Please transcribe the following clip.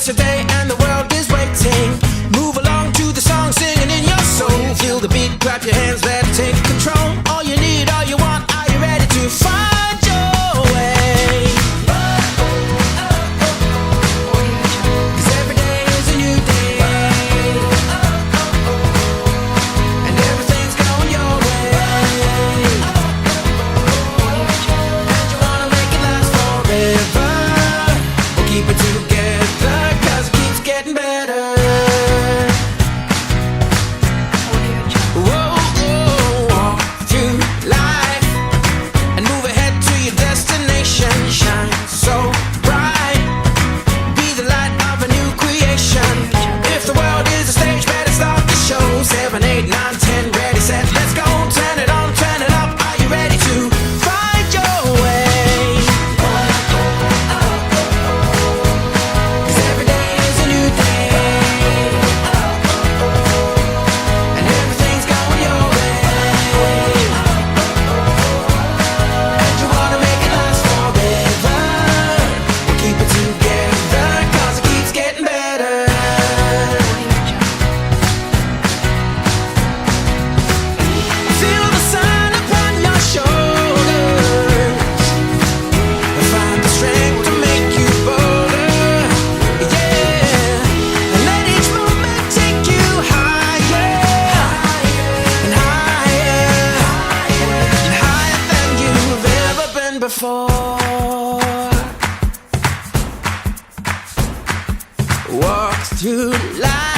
It's your day and the world is waiting. Move along to the song, singing in your soul. Feel the beat, clap your hands, let it take control. All you need, all you want, are you ready to find your way? 'Cause every day is a new day, and everything's going your way. And you wanna make it last forever. We'll keep it together, 'cause it keeps getting better. Whoa, walk through life and move ahead to your destination. Shine so bright, be the light of a new creation. If the world is a stage, better start the show. 7, 8, 9, 10, ready, set, let's go. Turn it on, turn it up. Are you ready to find your way? 'Cause every day is a new day, and everything's going your way. And you wanna make it last forever. We'll keep it together, 'cause it keeps getting better. Feel the sun upon your shoulders, find the strength to make you bolder. Yeah, and let each moment take you higher and higher and higher than you've ever been before. Walk through life